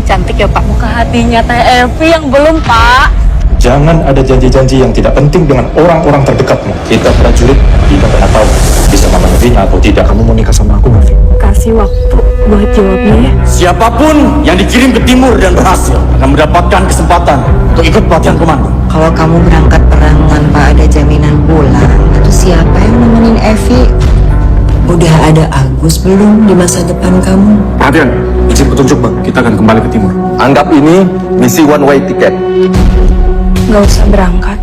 cantik ya Pak. Muka hatinya Teh Evi yang belum Pak. Jangan ada janji-janji yang tidak penting dengan orang-orang terdekatmu. Kita prajurit tidak pernah tahu bisa memenuhinya atau tidak. Kamu mau nikah sama aku, Mafi? Kasih waktu buat jawabnya ya. Siapapun yang dikirim ke timur dan berhasil akan mendapatkan kesempatan untuk ikut pelatihan komando. Kalau kamu berangkat perang tanpa ada jaminan pulang, terus siapa yang nemenin Evi? Udah ada Agus belum di masa depan kamu? Perhatian, izin petunjuk Bang. Kita akan kembali ke timur. Anggap ini misi one way ticket. Gak usah berangkat.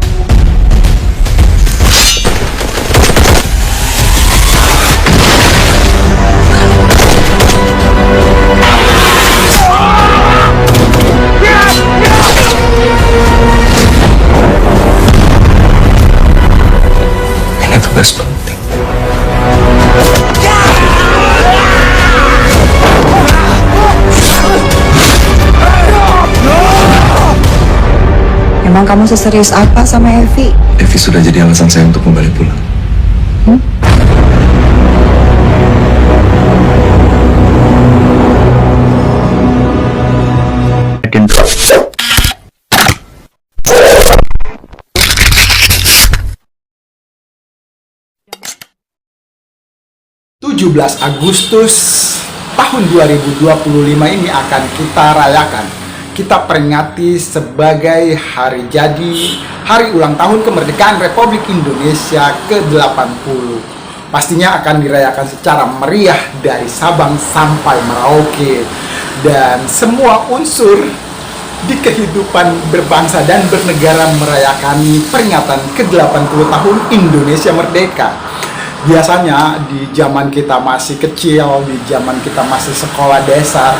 Ini tugas penting. Emang kamu seserius apa sama Evi? Evi sudah jadi alasan saya untuk kembali pulang. Agustus tahun 2025 ini akan kita rayakan. Kita peringati sebagai hari jadi, hari ulang tahun kemerdekaan Republik Indonesia ke-80. Pastinya akan dirayakan secara meriah dari Sabang sampai Merauke. Dan semua unsur di kehidupan berbangsa dan bernegara merayakan peringatan ke-80 tahun Indonesia Merdeka. Biasanya di zaman kita masih kecil, di zaman kita masih sekolah dasar,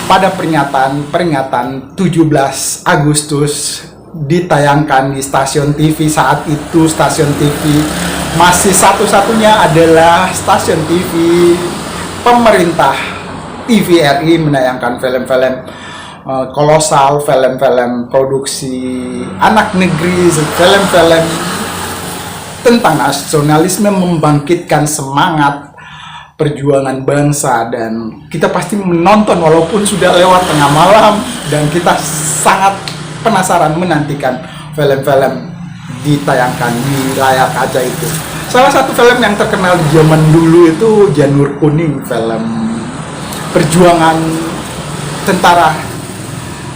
pada peringatan 17 Agustus ditayangkan di stasiun TV. Saat itu stasiun TV masih satu-satunya adalah stasiun TV pemerintah. TVRI menayangkan film-film kolosal, film-film produksi anak negeri, film-film tentang nasionalisme, membangkitkan semangat perjuangan bangsa. Dan kita pasti menonton walaupun sudah lewat tengah malam, dan kita sangat penasaran menantikan film-film ditayangkan di layar kaca itu. Salah satu film yang terkenal di zaman dulu itu Janur Kuning, film perjuangan tentara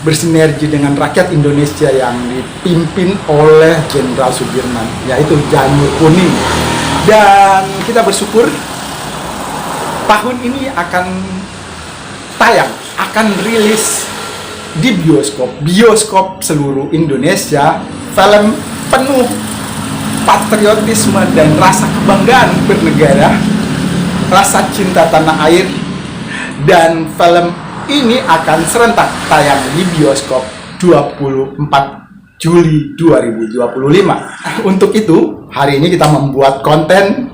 bersinergi dengan rakyat Indonesia yang dipimpin oleh Jenderal Sudirman, yaitu Janur Kuning. Dan kita bersyukur tahun ini akan tayang, akan rilis di bioskop seluruh Indonesia, film penuh patriotisme dan rasa kebanggaan bernegara, rasa cinta tanah air. Dan film ini akan serentak tayang di bioskop 24 Juli 2025. Untuk itu, hari ini kita membuat konten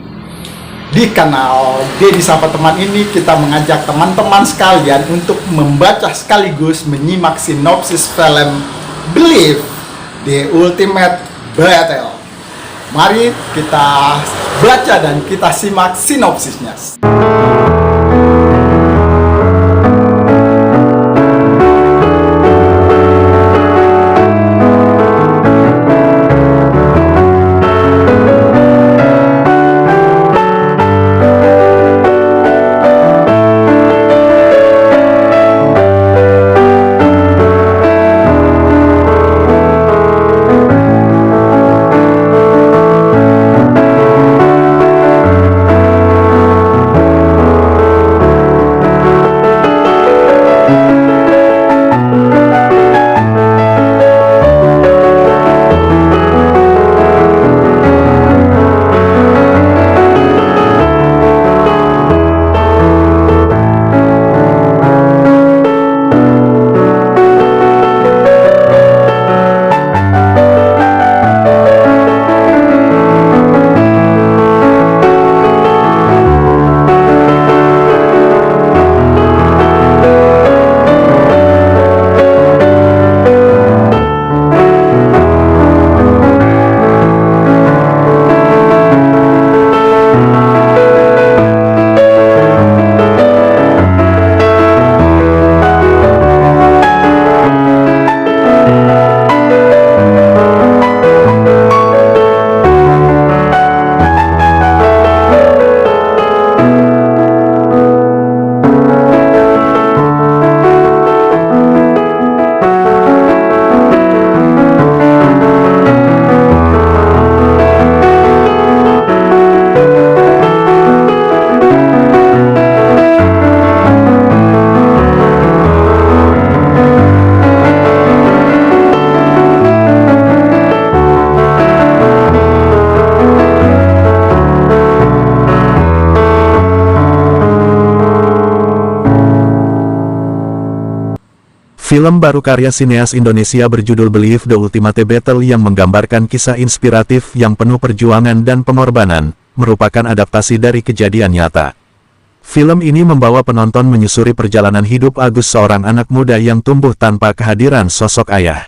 di kanal Dedi Sapa Teman ini. Kita mengajak teman-teman sekalian untuk membaca sekaligus menyimak sinopsis film Believe The Ultimate Battle. Mari kita baca dan kita simak sinopsisnya. Film baru karya sineas Indonesia berjudul Believe the Ultimate Battle yang menggambarkan kisah inspiratif yang penuh perjuangan dan pengorbanan, merupakan adaptasi dari kejadian nyata. Film ini membawa penonton menyusuri perjalanan hidup Agus, seorang anak muda yang tumbuh tanpa kehadiran sosok ayah.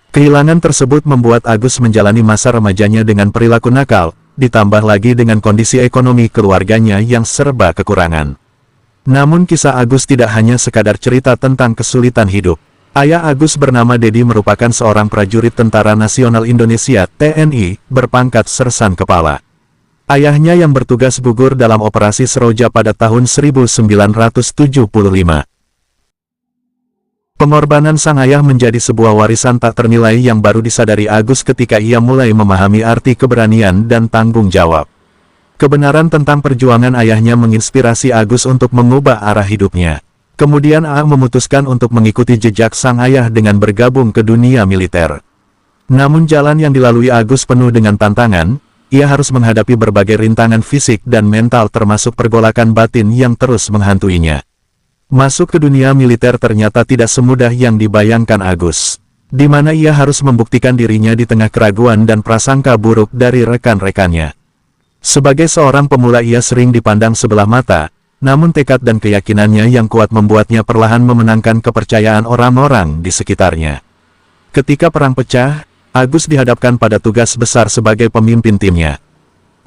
Kehilangan tersebut membuat Agus menjalani masa remajanya dengan perilaku nakal, ditambah lagi dengan kondisi ekonomi keluarganya yang serba kekurangan. Namun kisah Agus tidak hanya sekadar cerita tentang kesulitan hidup. Ayah Agus bernama Dedi merupakan seorang prajurit Tentara Nasional Indonesia (TNI) berpangkat sersan kepala. Ayahnya yang bertugas gugur dalam operasi Seroja pada tahun 1975. Pengorbanan sang ayah menjadi sebuah warisan tak ternilai yang baru disadari Agus ketika ia mulai memahami arti keberanian dan tanggung jawab. Kebenaran tentang perjuangan ayahnya menginspirasi Agus untuk mengubah arah hidupnya. Kemudian memutuskan untuk mengikuti jejak sang ayah dengan bergabung ke dunia militer. Namun jalan yang dilalui Agus penuh dengan tantangan, ia harus menghadapi berbagai rintangan fisik dan mental termasuk pergolakan batin yang terus menghantuinya. Masuk ke dunia militer ternyata tidak semudah yang dibayangkan Agus, di mana ia harus membuktikan dirinya di tengah keraguan dan prasangka buruk dari rekan-rekannya. Sebagai seorang pemula ia sering dipandang sebelah mata, namun tekad dan keyakinannya yang kuat membuatnya perlahan memenangkan kepercayaan orang-orang di sekitarnya. Ketika perang pecah, Agus dihadapkan pada tugas besar sebagai pemimpin timnya.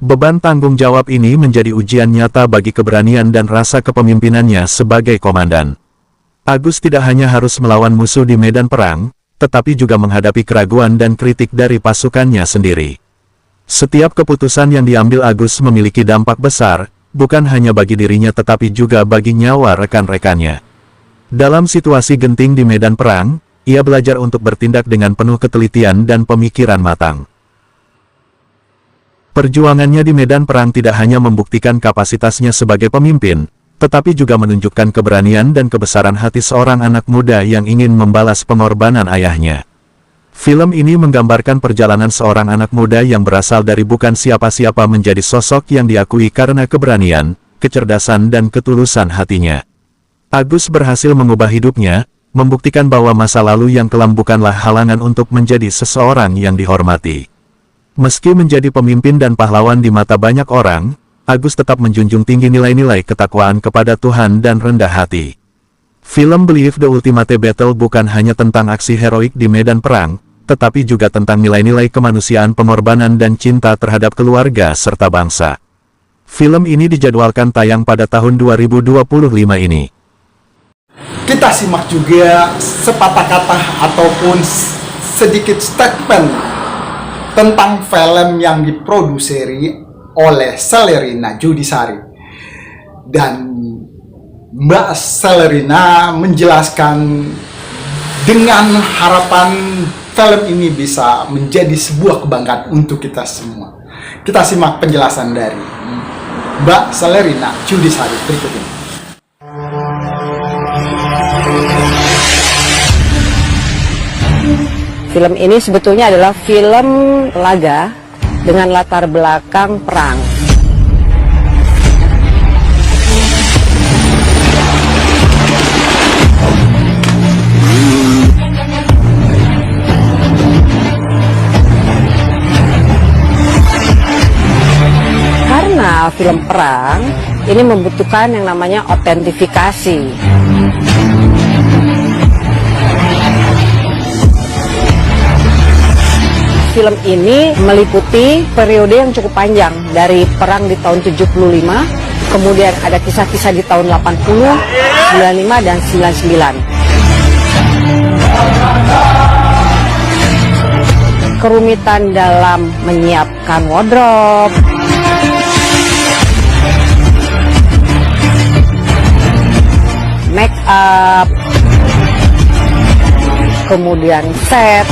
Beban tanggung jawab ini menjadi ujian nyata bagi keberanian dan rasa kepemimpinannya sebagai komandan. Agus tidak hanya harus melawan musuh di medan perang, tetapi juga menghadapi keraguan dan kritik dari pasukannya sendiri. Setiap keputusan yang diambil Agus memiliki dampak besar, bukan hanya bagi dirinya tetapi juga bagi nyawa rekan-rekannya. Dalam situasi genting di medan perang, ia belajar untuk bertindak dengan penuh ketelitian dan pemikiran matang. Perjuangannya di medan perang tidak hanya membuktikan kapasitasnya sebagai pemimpin, tetapi juga menunjukkan keberanian dan kebesaran hati seorang anak muda yang ingin membalas pengorbanan ayahnya. Film ini menggambarkan perjalanan seorang anak muda yang berasal dari bukan siapa-siapa menjadi sosok yang diakui karena keberanian, kecerdasan dan ketulusan hatinya. Agus berhasil mengubah hidupnya, membuktikan bahwa masa lalu yang kelam bukanlah halangan untuk menjadi seseorang yang dihormati. Meski menjadi pemimpin dan pahlawan di mata banyak orang, Agus tetap menjunjung tinggi nilai-nilai ketakwaan kepada Tuhan dan rendah hati. Film Believe the Ultimate Battle bukan hanya tentang aksi heroik di medan perang, tetapi juga tentang nilai-nilai kemanusiaan, pengorbanan dan cinta terhadap keluarga serta bangsa. Film ini dijadwalkan tayang pada tahun 2025 ini. Kita simak juga sepatah kata ataupun sedikit statement tentang film yang diproduseri oleh Selerina Judisari. Dan Mbak Selerina menjelaskan dengan harapan film ini bisa menjadi sebuah kebanggaan untuk kita semua. Kita simak penjelasan dari Mbak Selerina Judisari berikut ini. Film ini sebetulnya adalah film laga dengan latar belakang perang. Karena film perang ini membutuhkan yang namanya autentifikasi. Film ini meliputi periode yang cukup panjang dari perang di tahun 75, kemudian ada kisah-kisah di tahun 80, 95, dan 99. Kerumitan dalam menyiapkan wardrobe, make up, kemudian set.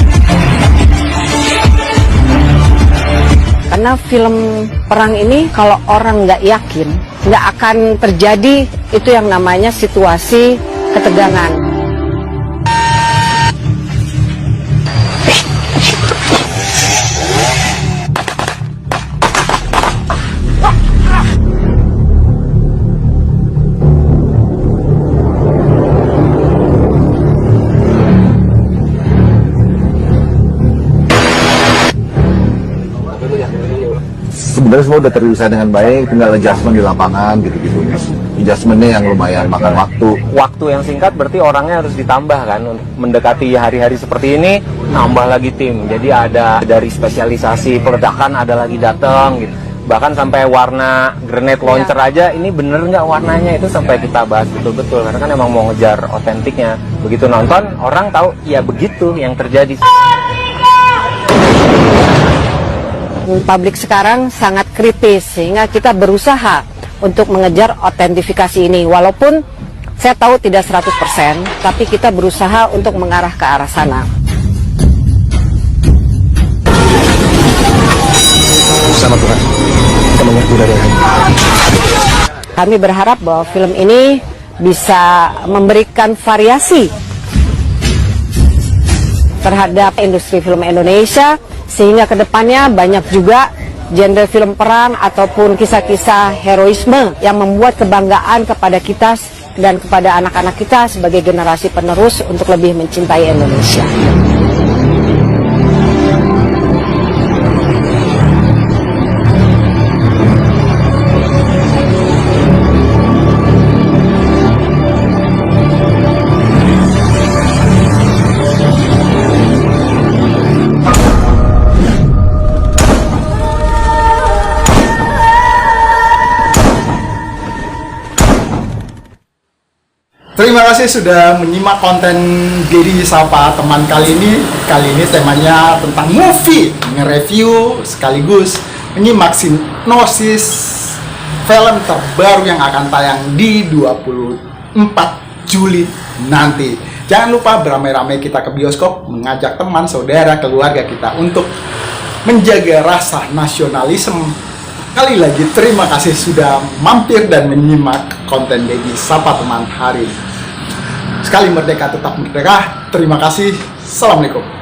Karena film perang ini kalau orang nggak yakin, nggak akan terjadi itu yang namanya situasi ketegangan. sebenarnya semua udah terdesain dengan baik, tinggal adjustment di lapangan gitu-gitu. Adjustmentnya yang lumayan makan waktu. Waktu yang singkat berarti orangnya harus ditambah kan, untuk mendekati hari-hari seperti ini nambah lagi tim. Jadi ada dari spesialisasi peledakan ada lagi datang gitu. Bahkan sampai warna grenade launcher aja, ini bener nggak warnanya, itu sampai kita bahas betul-betul karena kan emang mau ngejar otentiknya. Begitu nonton orang tahu ya begitu yang terjadi. Publik sekarang sangat kritis sehingga kita berusaha untuk mengejar otentifikasi ini. Walaupun saya tahu tidak 100%, tapi kita berusaha untuk mengarah ke arah sana. Sama Tuhan, kita mengerti dari Tuhan. Kami berharap bahwa film ini bisa memberikan variasi terhadap industri film Indonesia, sehingga kedepannya banyak juga genre film perang ataupun kisah-kisah heroisme yang membuat kebanggaan kepada kita dan kepada anak-anak kita sebagai generasi penerus untuk lebih mencintai Indonesia. Terima kasih sudah menyimak konten Dedi Sapa Teman kali ini. Kali ini temanya tentang movie, nge-review sekaligus menyimak sinopsis film terbaru yang akan tayang di 24 Juli nanti. Jangan lupa beramai-ramai kita ke bioskop, mengajak teman, saudara, keluarga kita untuk menjaga rasa nasionalisme. Kali lagi terima kasih sudah mampir dan menyimak konten Dedi Sapa Teman hari ini. Sekali merdeka tetap merdeka. Terima kasih. Assalamualaikum.